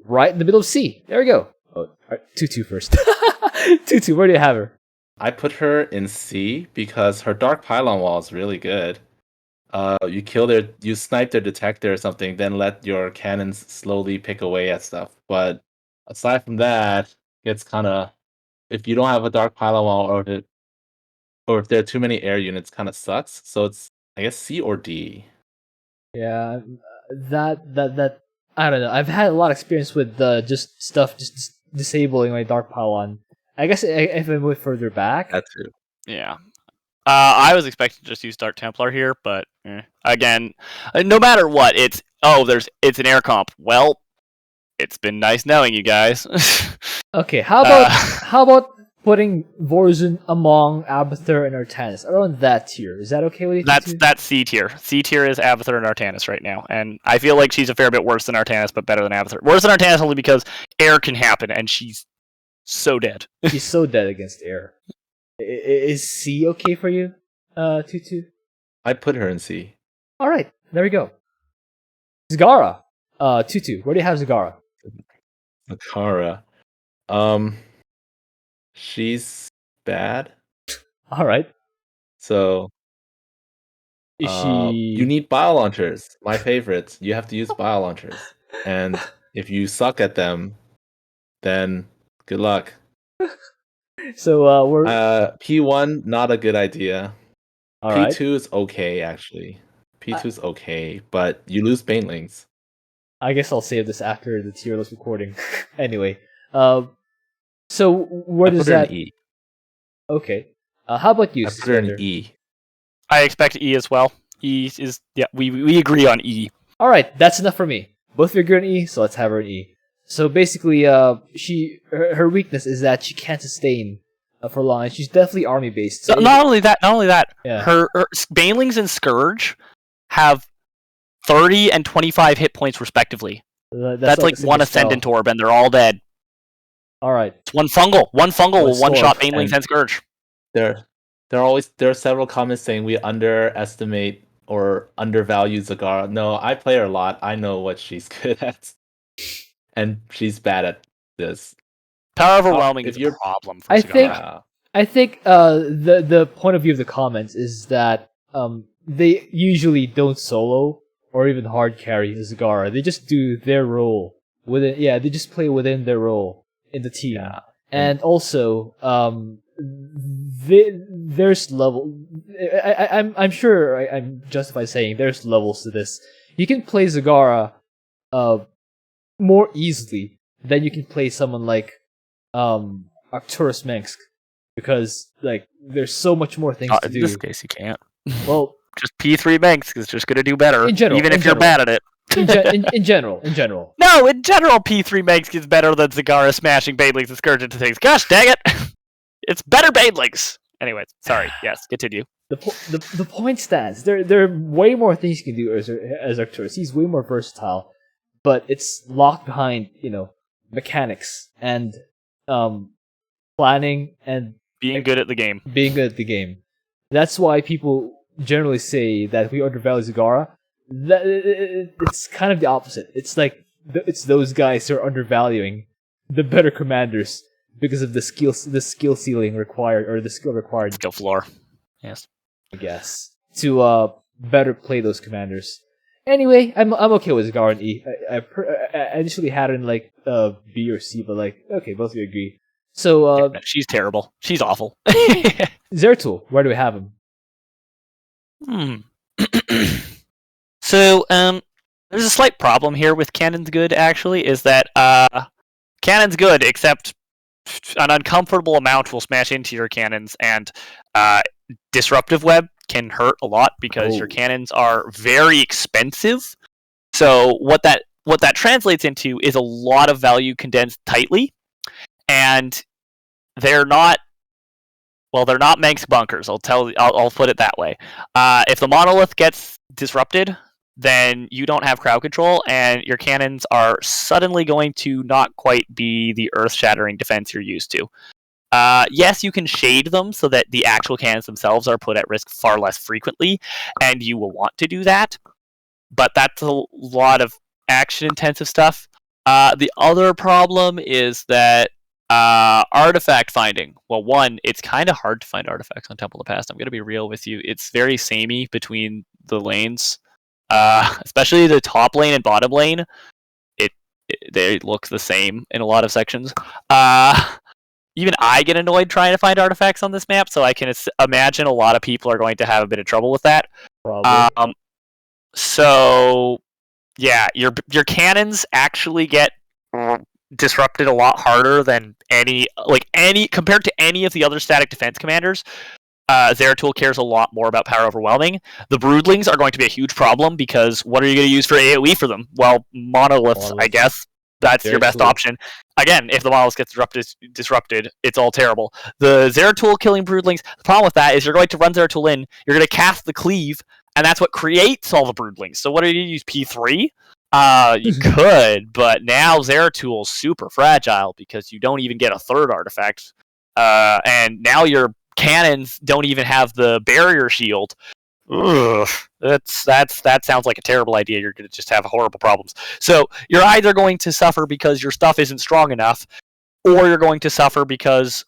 right in the middle of C. There we go. Oh, Tutu first. Tutu, where do you have her? I put her in C because her Dark Pylon wall is really good. You snipe their detector or something, then let your cannons slowly pick away at stuff. But aside from that, it's kind of if you don't have a Dark Pylon wall or if there are too many air units, kind of sucks. So it's I guess C or D. Yeah, that I don't know. I've had a lot of experience with just disabling my Dark Pylon. I guess if I move further back. That too. Yeah. I was expecting to just use Dark Templar here, but again, no matter what, it's an air comp. Well, it's been nice knowing you guys. Okay, how about putting Vorazun among Abathur and Artanis around that tier? Is that okay with you? That's C tier. C tier is Abathur and Artanis right now, and I feel like she's a fair bit worse than Artanis, but better than Abathur. Worse than Artanis only because air can happen, and she's so dead. She's so dead against air. Is C okay for you, Tutu? I put her in C. All right, there we go. Zagara, Tutu, where do you have Zagara? Zagara. She's bad. All right. So Is she? You need bio launchers. My favorite. You have to use bio launchers, and if you suck at them, then good luck. So we're P1 not a good idea. all P2 right. is okay actually. P2 is okay, but you lose Banelings. I guess I'll save this after the tier list recording. Anyway, So where I does put her that? in E. Okay. How about you, I put her in Suspender? E. I expect E as well. E is we agree on E. All right, that's enough for me. Both of you agree on E, so let's have her in E. So basically, her weakness is that she can't sustain for long, and she's definitely army based. So Not only that, Yeah. her Banelings and Scourge have 30 and 25 hit points respectively. That's like a one single spell. Ascendant Orb, and they're all dead. All right. It's one fungal. One will storm. one-shot Banelings and Scourge. There are several comments saying we underestimate or undervalue Zagara. No, I play her a lot. I know what she's good at, and she's bad at this. Power Overwhelming if is a you're- problem for I Zagara. think- I think the point of view of the comments is that they usually don't solo or even hard carry Zagara. They just do their role within. Yeah, they just play within their role in the team. Yeah. And also, there's level. I'm sure I'm justified saying there's levels to this. You can play Zagara, more easily than you can play someone like, Arcturus Mensk, because like there's so much more things to In do. this case, you can't. Well, Just P3 Banks is just going to do better, In general, even in if you're general. bad at it. in general. No, in general, P3 Banks is better than Zagara smashing Banelings and Scourge into things. Gosh dang it! It's better Banelings! Anyways, sorry. Yes, continue. The point stands. There are way more things you can do as Arcturus. He's way more versatile, but it's locked behind mechanics and planning and Being good at the game. being good at the game. That's why people generally say that we undervalue Zagara. It's kind of the opposite. It's like it's those guys who are undervaluing the better commanders because of the skill ceiling required, or the skill required, Skill floor. Yes. I guess, to better play those commanders. Anyway, I'm okay with Zagara and E. I initially had it in like B or C, but like okay, both of you agree. So No, she's terrible. She's awful. Zeratul, where do we have him? So, there's a slight problem here with Cannon's Good, actually, is that Cannon's Good, except an uncomfortable amount will smash into your cannons, and Disruptive Web can hurt a lot because your cannons are very expensive. So what that translates into is a lot of value condensed tightly, and they're not Manx bunkers. I'll put it that way. If the monolith gets disrupted, then you don't have crowd control, and your cannons are suddenly going to not quite be the earth-shattering defense you're used to. Yes, you can shade them so that the actual cannons themselves are put at risk far less frequently, and you will want to do that, but that's a lot of action-intensive stuff. The other problem is that artifact finding. Well, one, it's kind of hard to find artifacts on Temple of the Past. I'm going to be real with you. It's very samey between the lanes. Especially the top lane and bottom lane, they look the same in a lot of sections. Even I get annoyed trying to find artifacts on this map, so I can imagine a lot of people are going to have a bit of trouble with that. Probably. So yeah, your cannons actually get disrupted a lot harder than any compared to any of the other static defense commanders. Zeratul cares a lot more about power overwhelming. The Broodlings are going to be a huge problem because what are you going to use for AoE for them? Well, monoliths, I guess. That's your best option. Again, if the monolith gets disrupted, it's all terrible. The Zeratul killing Broodlings, the problem with that is you're going to run Zeratul in, you're going to cast the Cleave, and that's what creates all the Broodlings. So what are you going to use, P3? You could, but now Zeratul's super fragile because you don't even get a third artifact. And now your cannons don't even have the barrier shield. Ugh, that sounds like a terrible idea. You're going to just have horrible problems. So you're either going to suffer because your stuff isn't strong enough, or you're going to suffer because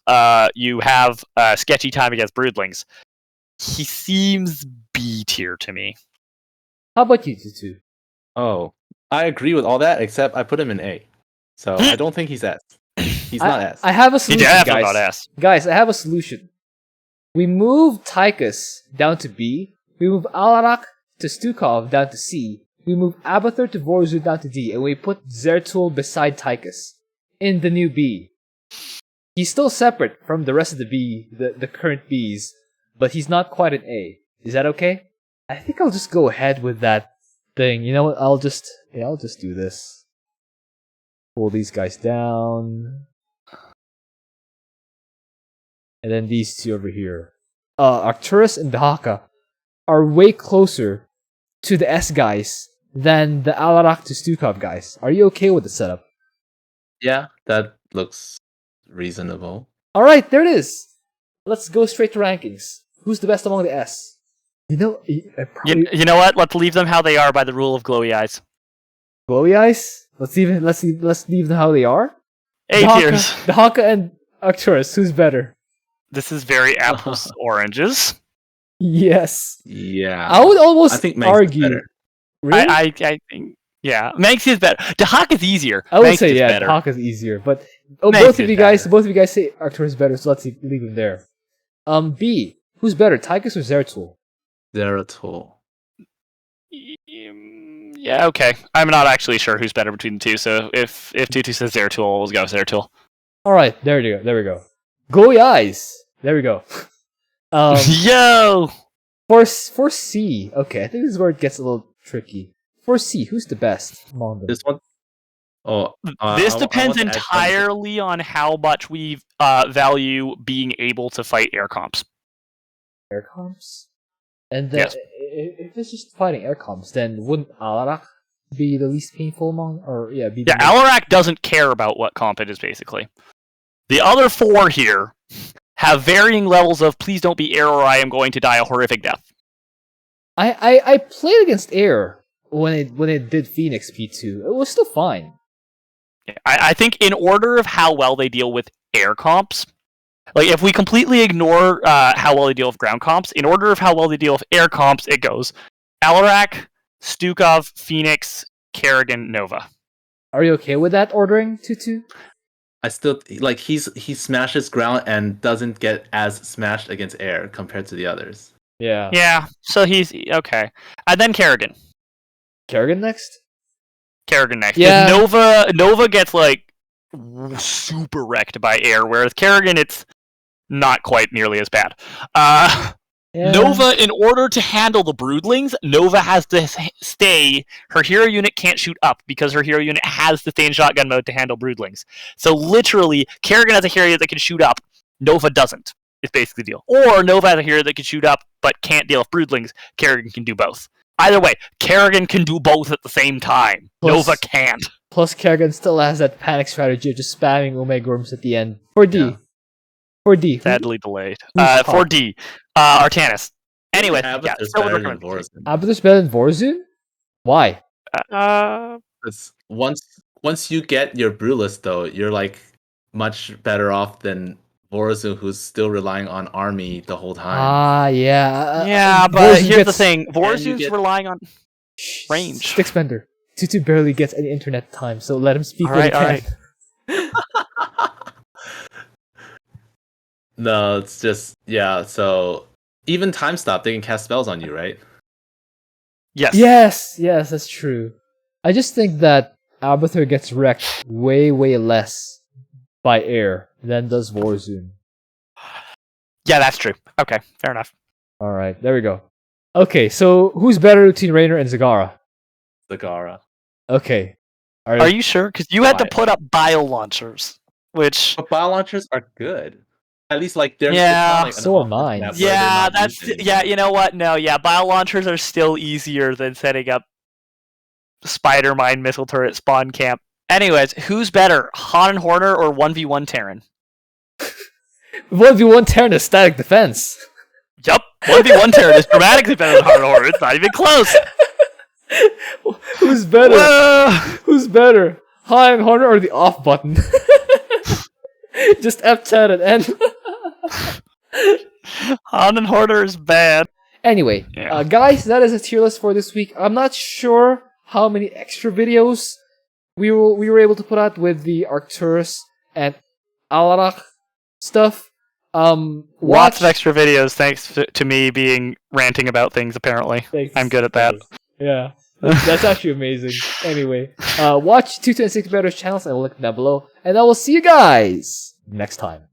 you have sketchy time against Broodlings. He seems B tier to me. How about you two? Oh, I agree with all that, except I put him in A. So I don't think he's S. He's not S. I have a solution, definitely guys. not S. Guys, I have a solution. We move Tychus down to B. We move Alarak to Stukov down to C. We move Abathur to Vorazun down to D. And we put Zeratul beside Tychus in the new B. He's still separate from the rest of the current Bs, but he's not quite an A. Is that okay? I think I'll just go ahead with that thing. You know what? I'll just do this. Pull these guys down. And then these two over here. Arcturus and Dehaka are way closer to the S guys than the Alarak to Stukov guys. Are you okay with the setup? Yeah, that looks reasonable. Alright, there it is. Let's go straight to rankings. Who's the best among the S? You know, you know what? Let's leave them how they are by the rule of glowy eyes. Glowy eyes? Let's leave them how they are. A tiers. Dehaka and Arcturus, who's better? This is very apples to oranges. Yes. Yeah. I would almost I think argue. better. Really? I think, yeah. Manx is better. Dehaka is easier. I would Manx say, is yeah, better. Dehaka is easier. But Manx both of is you guys better. say Arcturus is better, so let's leave him there. B. Who's better, Tychus or Zeratul? Zeratul. Yeah, okay. I'm not actually sure who's better between the two, so if Tutu says Zeratul, we'll go with Zeratul. Alright, there we go. Glowy eyes! There we go. Yo! For C, okay, I think this is where it gets a little tricky. For C, who's the best among them? This one? Oh, This I depends want to add entirely on how much we value being able to fight air comps. Air comps? And then, Yes. if it's just fighting air comps, then wouldn't Alarak be the least painful among, Yeah, Alarak doesn't care about what comp it is, basically. The other four here have varying levels of please don't be air or I am going to die a horrific death. I played against air when it did Phoenix P2. It was still fine. I think in order of how well they deal with air comps, like if we completely ignore how well they deal with ground comps, in order of how well they deal with air comps, it goes Alarak, Stukov, Phoenix, Kerrigan, Nova. Are you okay with that ordering, Tutu? I still like he smashes ground and doesn't get as smashed against air compared to the others. Yeah. Yeah, so he's okay. And then Kerrigan. Kerrigan next? Kerrigan next. Yeah. Nova gets like super wrecked by air, whereas Kerrigan it's not quite nearly as bad. Yeah. Nova, in order to handle the Broodlings, Nova has to stay. Her hero unit can't shoot up because her hero unit has sustained shotgun mode to handle Broodlings. So literally, Kerrigan has a hero that can shoot up. Nova doesn't. It's basically the deal. Or Nova has a hero that can shoot up but can't deal with Broodlings. Kerrigan can do both. Either way, Kerrigan can do both at the same time. Nova can't. Plus, Kerrigan still has that panic strategy of just spamming Omega Worms at the end. For D. Yeah. For D. Sadly delayed. Who's For top? D. Artanis. Anyways, yeah, Abathur's still better would than recommend. Vorazun. Abathur's better than Vorazun? Why? It's once you get your Brewless though, you're like much better off than Vorazun, who's still relying on army the whole time. Ah, yeah. Yeah, but Vorazun here's the gets- thing. you Vorazun's get- relying on Shh, range. Stick spender. Tutu barely gets any internet time, so let him speak Alright, when he can. No, it's just so even time stop, they can cast spells on you, right? Yes. Yes, that's true. I just think that Abathur gets wrecked way less by air than does Vorazun. Yeah, that's true. Okay, fair enough. Alright, there we go. Okay, so who's better between Raynor and Zagara? Zagara. Okay. Are you sure? Because you had to Why? put up bio launchers, which But bio launchers are good. At least like they're Yeah. it's not, like, an So are offense mine. map where they're yeah, not that's used anymore. yeah. You know what? No, yeah, bio launchers are still easier than setting up spider mine missile turret spawn camp. Anyways, who's better, Han and Horner or 1v1 Terran? 1v1 Terran is static defense. Yup, 1v1 Terran is dramatically better than Han and Horner. It's not even close. Who's better? Whoa. Who's better? Han and Horner or the off button? Just F10 and N. Han and Horner is bad. Anyway, Yeah. guys, that is a tier list for this week. I'm not sure how many extra videos we were able to put out with the Arcturus and Alarak stuff. Lots of extra videos thanks to me being ranting about things, apparently. Thanks. I'm good at that. Yeah, that's actually amazing. Anyway, watch 226 Betters channels. I will link them down below, and I will see you guys next time.